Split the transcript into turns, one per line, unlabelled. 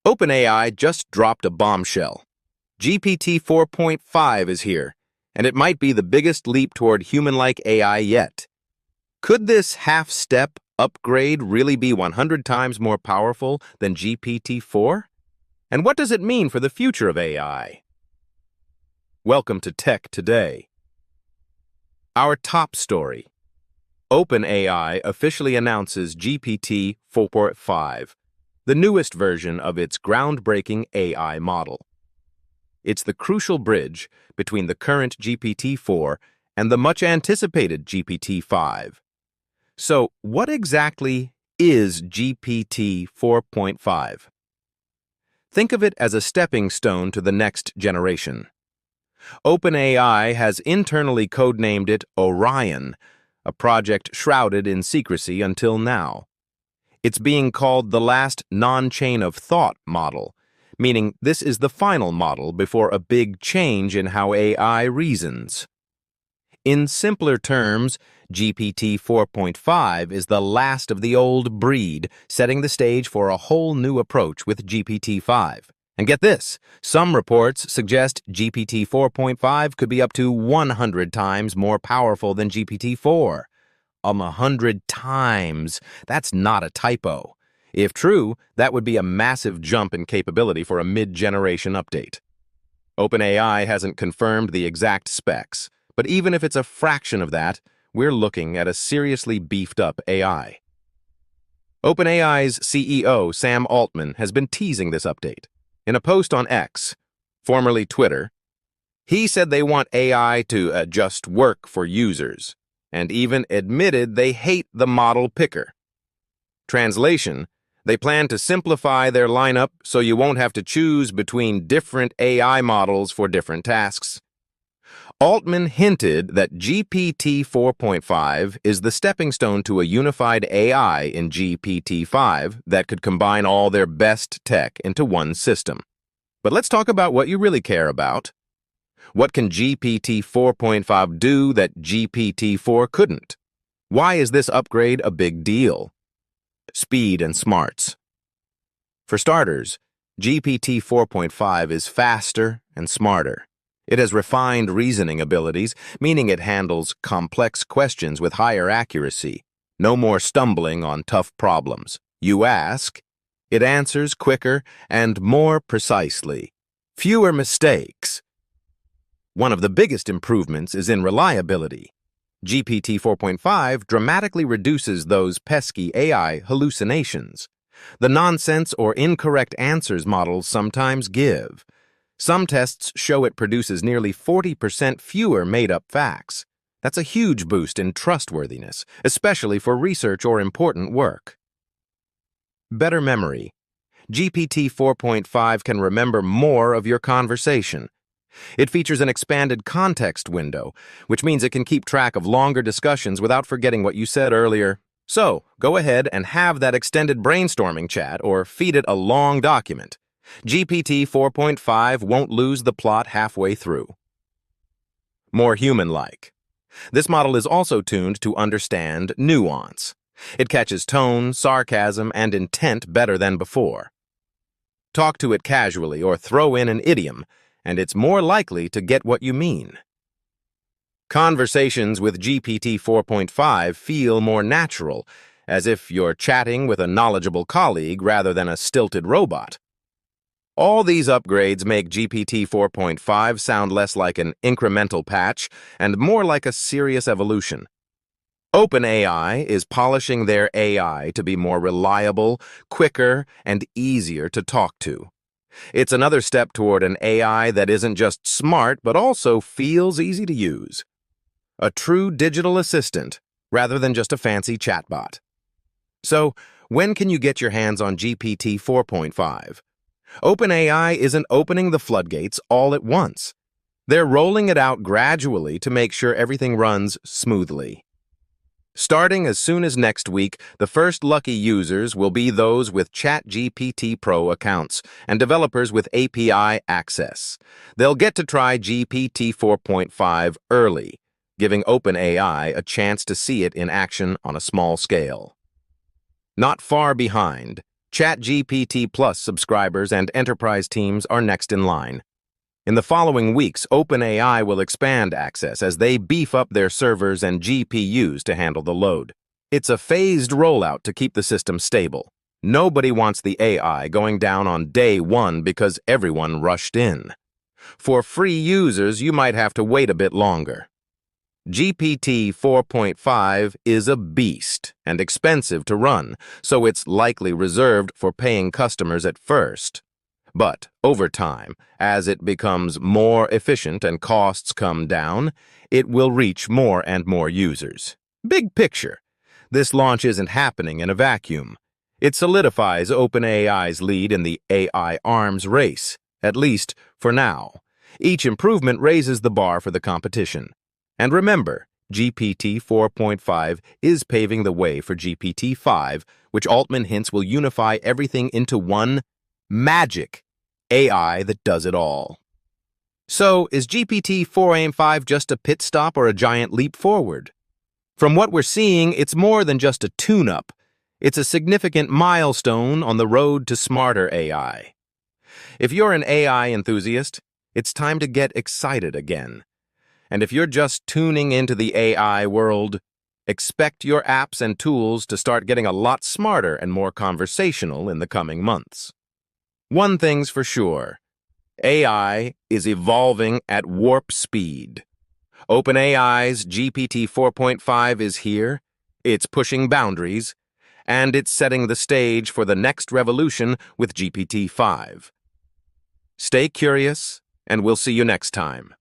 OpenAI just dropped a bombshell. GPT 4.5 is here, and it might be the biggest leap toward human-like AI yet. Could this half-step upgrade really be 100 times more powerful than GPT-4? And what does it mean for the future of AI? Welcome to Tech Today. Our top story. OpenAI officially announces GPT 4.5, the newest version of its groundbreaking AI model. It's the crucial bridge between the current GPT-4 and the much-anticipated GPT-5. So, what exactly is GPT 4.5? Think of it as a stepping stone to the next generation. OpenAI has internally codenamed it Orion, a project shrouded in secrecy until now. It's being called the last non-chain of thought model, meaning this is the final model before a big change in how AI reasons. In simpler terms, GPT 4.5 is the last of the old breed, setting the stage for a whole new approach with GPT-5. And get this, some reports suggest GPT 4.5 could be up to 100 times more powerful than GPT-4. 100 times. That's not a typo. If true, that would be a massive jump in capability for a mid-generation update. OpenAI hasn't confirmed the exact specs, but even if it's a fraction of that, we're looking at a seriously beefed-up AI. OpenAI's CEO, Sam Altman, has been teasing this update. In a post on X, formerly Twitter, he said they want AI to just work for users, and even admitted they hate the model picker. Translation, they plan to simplify their lineup so you won't have to choose between different AI models for different tasks. Altman hinted that GPT 4.5 is the stepping stone to a unified AI in GPT-5 that could combine all their best tech into one system. But let's talk about what you really care about. What can GPT 4.5 do that GPT-4 couldn't? Why is this upgrade a big deal? Speed and smarts. For starters, GPT 4.5 is faster and smarter. It has refined reasoning abilities, meaning it handles complex questions with higher accuracy. No more stumbling on tough problems. You ask, it answers quicker and more precisely. Fewer mistakes. One of the biggest improvements is in reliability. GPT 4.5 dramatically reduces those pesky AI hallucinations, the nonsense or incorrect answers models sometimes give. Some tests show it produces nearly 40% fewer made-up facts. That's a huge boost in trustworthiness, especially for research or important work. Better memory. GPT 4.5 can remember more of your conversation. It features an expanded context window, which means it can keep track of longer discussions without forgetting what you said earlier. So, go ahead and have that extended brainstorming chat or feed it a long document. GPT 4.5 won't lose the plot halfway through. More human-like. This model is also tuned to understand nuance. It catches tone, sarcasm, and intent better than before. Talk to it casually or throw in an idiom, and it's more likely to get what you mean. Conversations with GPT 4.5 feel more natural, as if you're chatting with a knowledgeable colleague rather than a stilted robot. All these upgrades make GPT 4.5 sound less like an incremental patch and more like a serious evolution. OpenAI is polishing their AI to be more reliable, quicker, and easier to talk to. It's another step toward an AI that isn't just smart but also feels easy to use. A true digital assistant rather than just a fancy chatbot. So, when can you get your hands on GPT 4.5? OpenAI isn't opening the floodgates all at once. They're rolling it out gradually to make sure everything runs smoothly. Starting as soon as next week, the first lucky users will be those with Chatgpt Pro accounts and developers with API access. They'll get to try GPT 4.5 early, giving OpenAI a chance to see it in action on a small scale. Not far behind, ChatGPT Plus subscribers and enterprise teams are next in line. In the following weeks, OpenAI will expand access as they beef up their servers and GPUs to handle the load. It's a phased rollout to keep the system stable. Nobody wants the AI going down on day one because everyone rushed in. For free users, you might have to wait a bit longer. GPT 4.5 is a beast and expensive to run, so it's likely reserved for paying customers at first. But over time, as it becomes more efficient and costs come down, it will reach more and more users. Big picture. This launch isn't happening in a vacuum. It solidifies OpenAI's lead in the AI arms race, at least for now. Each improvement raises the bar for the competition. And remember, GPT 4.5 is paving the way for GPT 5, which Altman hints will unify everything into one magic AI that does it all. So, is GPT 4.5 just a pit stop or a giant leap forward? From what we're seeing, it's more than just a tune-up. It's a significant milestone on the road to smarter AI. If you're an AI enthusiast, it's time to get excited again. And if you're just tuning into the AI world, expect your apps and tools to start getting a lot smarter and more conversational in the coming months. One thing's for sure, AI is evolving at warp speed. OpenAI's GPT 4.5 is here, it's pushing boundaries, and it's setting the stage for the next revolution with GPT 5. Stay curious, and we'll see you next time.